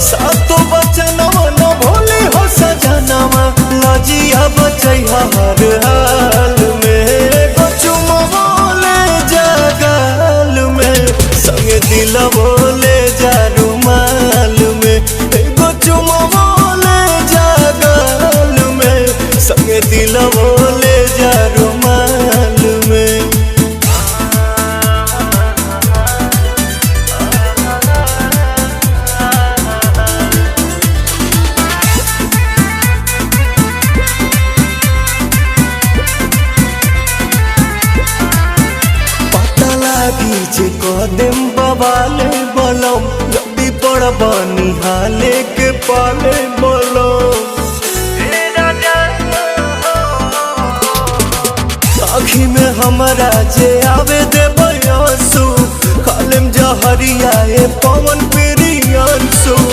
सातो बचनवा न भोली हो सजनवा लजिया बचैहा हर हाल में एगो चुमवा ले जा गाल में संगे दिलवा ले जा रुमाल में एगो चुमवा ले जा गाल में संगे दिलवा ले जा रुमाल में। पीछे कदम बवाले बलम जल्दी पड़ बनी हाले के पाले बलम आँखी में हमारा जे आवे दे बयासु खालिम जहरिया पवन प्रियांशु।